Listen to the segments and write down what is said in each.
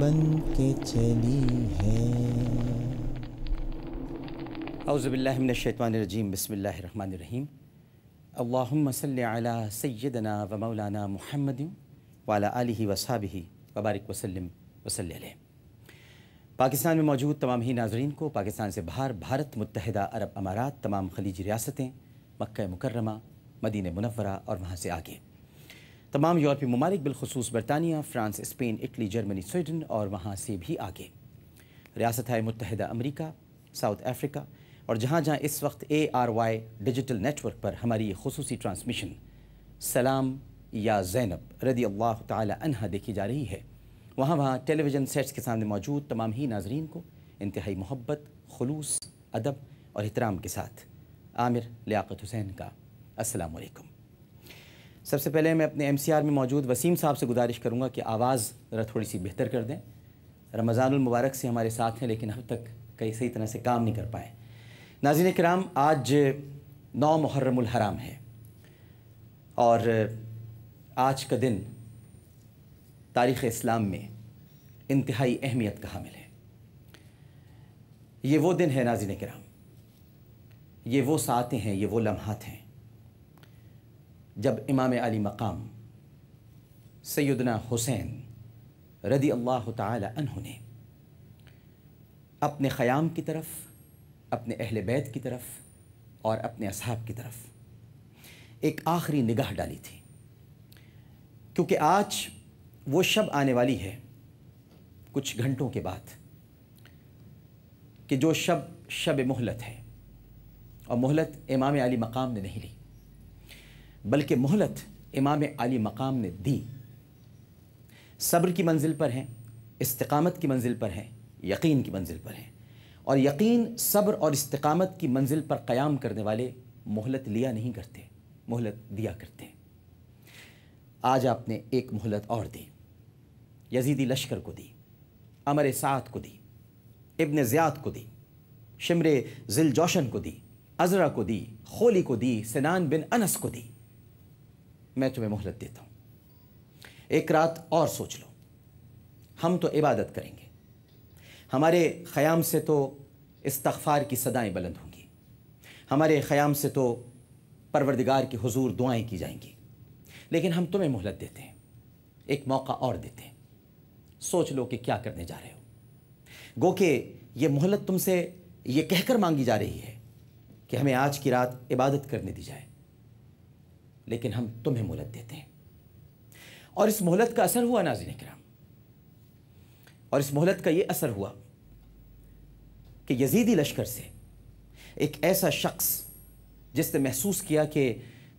بن کے چلی ہے۔ اعوذ باللہ من الشیطان الرجیم، بسم اللہ الرحمن الرحیم۔ اللہم صلی علی سیدنا و مولانا محمد وعلی آلہ وصحبہ وبارک وسلم وصلی علیہ۔ پاکستان میں موجود تمام ہی ناظرین کو، پاکستان سے باہر بھارت، متحدہ عرب امارات، تمام خلیجی ریاستیں، مکہ مکرمہ، مدینہ منورہ اور وہاں سے آگے تمام یورپی ممالک، بالخصوص برطانیہ، France, Spain, Italy, Germany, Sweden اور وہاں سے بھی آگے ریاستہائے متحدہ امریکہ، ساؤتھ افریقہ اور جہاں جہاں اس وقت ARY ڈیجیٹل نیٹ ورک پر ہماری یہ خصوصی ٹرانسمیشن سلام یا زینب رضی اللہ تعالی عنہا دیکھی جا رہی ہے، وہاں ٹیلی ویژن سیٹس کے سامنے موجود تمام ہی ناظرین کو انتہائی محبت، خلوص، ادب اور احترام کے ساتھ عامر لیاقت حسین کا السلام علیکم۔ سب سے پہلے میں اپنے MCR میں موجود وسیم صاحب سے گزارش کروں گا کہ آواز ذرا تھوڑی سی بہتر کر دیں۔ رمضان المبارک سے ہمارے ساتھ ہیں لیکن اب تک کئی صحیح طرح سے کام نہیں کر پائے۔ ناظرین کرام، آج 9 محرم الحرام ہے اور آج کا دن تاریخ اسلام میں انتہائی اہمیت کا حامل ہے۔ یہ وہ دن ہے ناظرین کرام، یہ وہ ساعتیں ہیں، یہ وہ لمحات ہیں جب امام علی مقام سیدنا حسین رضی اللہ تعالی عنہ نے اپنے خیام کی طرف، اپنے اہل بیت کی طرف اور اپنے اصحاب کی طرف ایک آخری نگاہ ڈالی تھی، کیونکہ آج وہ شب آنے والی ہے کچھ گھنٹوں کے بعد کہ جو شب مہلت ہے، اور مہلت امام علی مقام نے نہیں لی بلکہ مہلت امام علی مقام نے دی۔ صبر کی منزل پر ہیں، استقامت کی منزل پر ہیں، یقین کی منزل پر ہیں، اور یقین، صبر اور استقامت کی منزل پر قیام کرنے والے مہلت لیا نہیں کرتے، مہلت دیا کرتے ہیں۔ آج آپ نے ایک مہلت اور دی، یزیدی لشکر کو دی، عمر سعد کو دی، ابن زیاد کو دی، شمر ذل جوشن کو دی، عزرہ کو دی، خولی کو دی، سنان بن انس کو دی۔ میں تمہیں مہلت دیتا ہوں، ایک رات اور سوچ لو۔ ہم تو عبادت کریں گے، ہمارے خیام سے تو استغفار کی صدائیں بلند ہوں گی، ہمارے خیام سے تو پروردگار کے حضور دعائیں کی جائیں گی، لیکن ہم تمہیں مہلت دیتے ہیں، ایک موقع اور دیتے ہیں۔ سوچ لو کہ کیا کرنے جا رہے ہو۔ گو کہ یہ مہلت تم سے یہ کہہ کر مانگی جا رہی ہے کہ ہمیں آج کی رات عبادت کرنے دی جائے، لیکن ہم تمہیں مہلت دیتے ہیں۔ اور اس مہلت کا اثر ہوا ناظرین کرام، اور اس مہلت کا یہ اثر ہوا کہ یزیدی لشکر سے ایک ایسا شخص جس نے محسوس کیا کہ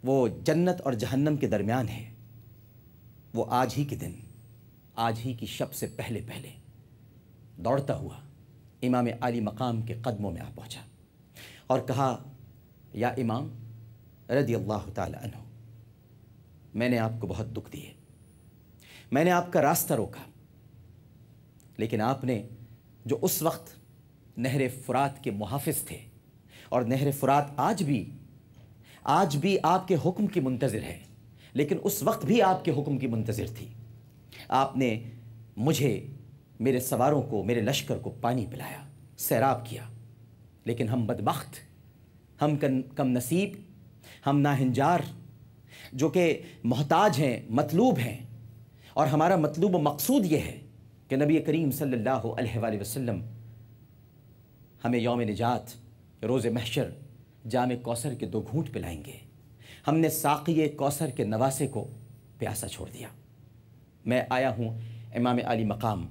وہ جنت اور جہنم کے درمیان ہے، وہ آج ہی کے دن، آج ہی کی شب سے پہلے دوڑتا ہوا امام علی مقام کے قدموں میں آ پہنچا اور کہا، یا امام رضی اللہ تعالی عنہ، میں نے آپ کو بہت دکھ دیے، میں نے آپ کا راستہ روکا، لیکن آپ نے جو اس وقت نہر فرات کے محافظ تھے، اور نہر فرات آج بھی آپ کے حکم کی منتظر ہے، لیکن اس وقت بھی آپ کے حکم کی منتظر تھی۔ آپ نے مجھے، میرے سواروں کو، میرے لشکر کو پانی پلایا، سیراب کیا، لیکن ہم بدبخت، ہم کم نصیب، ہم ناہنجار، جو کہ محتاج ہیں، مطلوب ہیں، اور ہمارا مطلوب و مقصود یہ ہے کہ نبی کریم صلی اللہ علیہ وآلہ وسلم ہمیں یوم نجات، روز محشر، جام کوثر کے 2 گھونٹ پلائیں گے۔ ہم نے ساقی کوثر کے نواسے کو پیاسا چھوڑ دیا۔ میں آیا ہوں امام علی مقام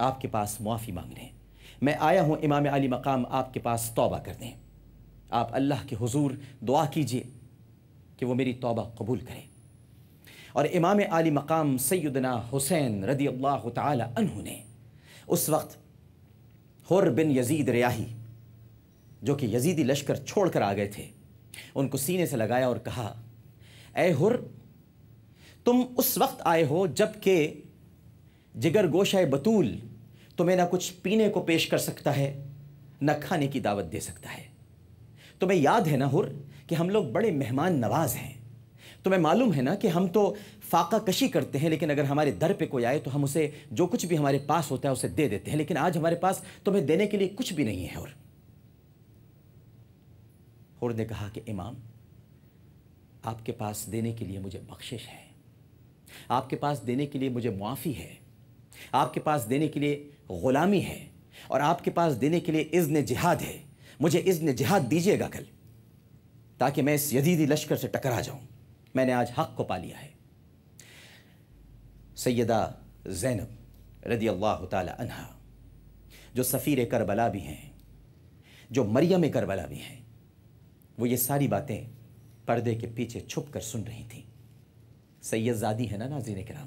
آپ کے پاس معافی مانگنے، میں آیا ہوں امام علی مقام آپ کے پاس توبہ کرنے۔ آپ اللہ کے حضور دعا کیجئے کہ وہ میری توبہ قبول کرے۔ اور امام علی مقام سیدنا حسین رضی اللہ تعالی عنہ نے اس وقت حر بن یزید ریاحی، جو کہ یزیدی لشکر چھوڑ کر آ گئے تھے، ان کو سینے سے لگایا اور کہا، اے حر، تم اس وقت آئے ہو جب کہ جگر گوشہ بطول تمہیں نہ کچھ پینے کو پیش کر سکتا ہے، نہ کھانے کی دعوت دے سکتا ہے۔ تمہیں یاد ہے نا حر کہ ہم لوگ بڑے مہمان نواز ہیں، تمہیں معلوم ہے نا کہ ہم تو فاقہ کشی کرتے ہیں، لیکن اگر ہمارے در پہ کوئی آئے تو ہم اسے جو کچھ بھی ہمارے پاس ہوتا ہے اسے دے دیتے ہیں، لیکن آج ہمارے پاس تمہیں دینے کے لیے کچھ بھی نہیں ہے۔ حر نے کہا کہ امام، آپ کے پاس دینے کے لیے مجھے بخشش ہے، آپ کے پاس دینے کے لیے مجھے معافی ہے، آپ کے پاس دینے کے لیے غلامی ہے، اور آپ کے پاس دینے کے لیے اذن جہاد ہے۔ مجھے اذن جہاد دیجیے گا کل، تاکہ میں اس یزیدی لشکر سے ٹکرا جاؤں۔ میں نے آج حق کو پا لیا ہے۔ سیدہ زینب رضی اللہ تعالی عنہا، جو سفیر کربلا بھی ہیں، جو مریم کربلا بھی ہیں، وہ یہ ساری باتیں پردے کے پیچھے چھپ کر سن رہی تھیں۔ سید زادی ہے نا ناظرین کرام،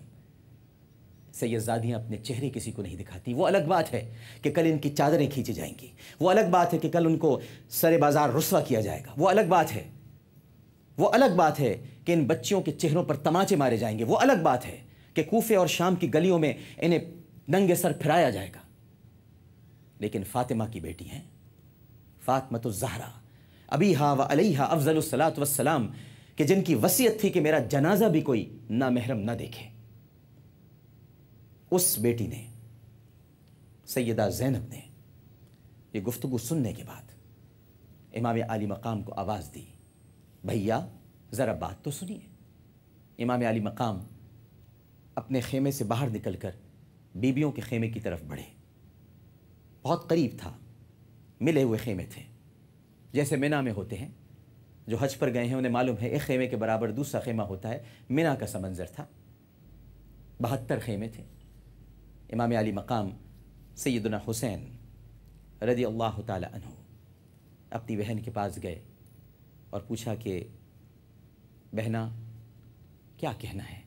سید زادیاں اپنے چہرے کسی کو نہیں دکھاتی۔ وہ الگ بات ہے کہ کل ان کی چادریں کھینچی جائیں گی، وہ الگ بات ہے کہ کل ان کو سر بازار رسوا کیا جائے گا، وہ الگ بات ہے، وہ الگ بات ہے کہ ان بچیوں کے چہروں پر تماچے مارے جائیں گے، وہ الگ بات ہے کہ کوفے اور شام کی گلیوں میں انہیں ننگے سر پھرایا جائے گا۔ لیکن فاطمہ کی بیٹی ہیں، فاطمۃ الزہرا ابیہا و علیہا افضل الصلاۃ والسلام، کہ جن کی وصیت تھی کہ میرا جنازہ بھی کوئی نامحرم نہ دیکھے۔ اس بیٹی نے، سیدہ زینب نے، یہ گفتگو سننے کے بعد امام عالی مقام کو آواز دی، بھیا ذرا بات تو سنیے۔ امام عالی مقام اپنے خیمے سے باہر نکل کر بیبیوں کے خیمے کی طرف بڑھے۔ بہت قریب تھا، ملے ہوئے خیمے تھے، جیسے مینا میں ہوتے ہیں۔ جو حج پر گئے ہیں انہیں معلوم ہے ایک خیمے کے برابر دوسرا خیمہ ہوتا ہے۔ مینا کا سا منظر تھا، 72 خیمے تھے۔ امام علی مقام سیدنا حسین رضی اللہ تعالی عنہ اپنی بہن کے پاس گئے اور پوچھا کہ بہنا کیا کہنا ہے؟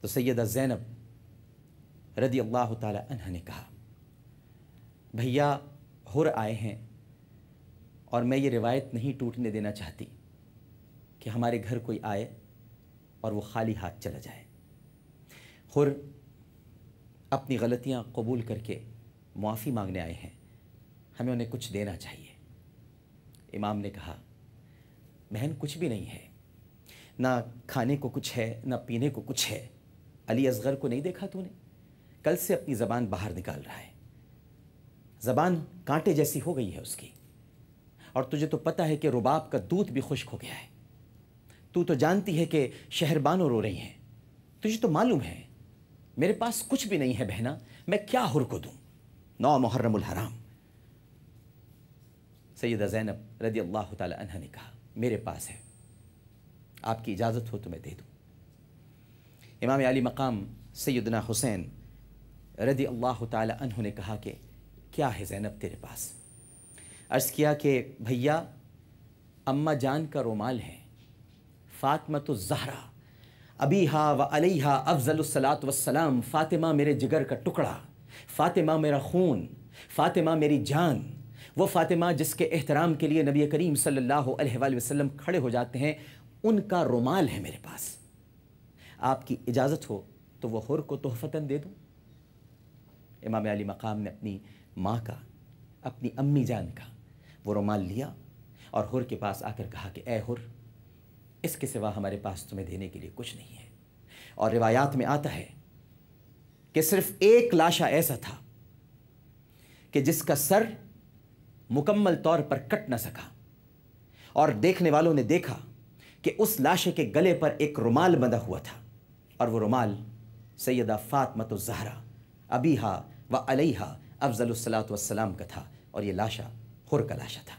تو سیدہ زینب رضی اللہ تعالی عنہ نے کہا، بھیا حر آئے ہیں اور میں یہ روایت نہیں ٹوٹنے دینا چاہتی کہ ہمارے گھر کوئی آئے اور وہ خالی ہاتھ چلا جائے۔ حر اپنی غلطیاں قبول کر کے معافی مانگنے آئے ہیں، ہمیں انہیں کچھ دینا چاہیے۔ امام نے کہا، بہن کچھ بھی نہیں ہے، نہ کھانے کو کچھ ہے نہ پینے کو کچھ ہے۔ علی اصغر کو نہیں دیکھا تو نے؟ کل سے اپنی زبان باہر نکال رہا ہے، زبان کانٹے جیسی ہو گئی ہے اس کی، اور تجھے تو پتہ ہے کہ رباب کا دودھ بھی خشک ہو گیا ہے۔ تو جانتی ہے کہ شہربانو رو رہی ہیں، تجھے تو معلوم ہے میرے پاس کچھ بھی نہیں ہے بہنا، میں کیا حر کو دوں؟ 9 محرم الحرام۔ سیدہ زینب رضی اللہ تعالی عنہ نے کہا، میرے پاس ہے، آپ کی اجازت ہو تو میں دے دوں۔ امام علی مقام سیدنا حسین رضی اللہ تعالی عنہ نے کہا کہ کیا ہے زینب تیرے پاس؟ عرض کیا کہ بھیا اماں جان کا رومال ہے، فاطمۃ الزہرا ابیہا و علیہا افضل الصلاۃ والسلام، فاطمہ میرے جگر کا ٹکڑا، فاطمہ میرا خون، فاطمہ میری جان، وہ فاطمہ جس کے احترام کے لیے نبی کریم صلی اللہ علیہ وآلہ وسلم کھڑے ہو جاتے ہیں، ان کا رومال ہے میرے پاس۔ آپ کی اجازت ہو تو وہ حر کو تحفتاً دے دوں۔ امام علی مقام نے اپنی ماں کا، اپنی امی جان کا وہ رومال لیا اور حر کے پاس آ کر کہا کہ اے حر، اس کے سوا ہمارے پاس تمہیں دینے کے لیے کچھ نہیں ہے۔ اور روایات میں آتا ہے کہ صرف ایک لاشا ایسا تھا کہ جس کا سر مکمل طور پر کٹ نہ سکا، اور دیکھنے والوں نے دیکھا کہ اس لاشے کے گلے پر ایک رومال بندھا ہوا تھا، اور وہ رومال سیدہ فاطمۃ الزہرا ابیہا و علیہا افضل الصلاۃ والسلام کا تھا، اور یہ لاشا حر کا لاشا تھا۔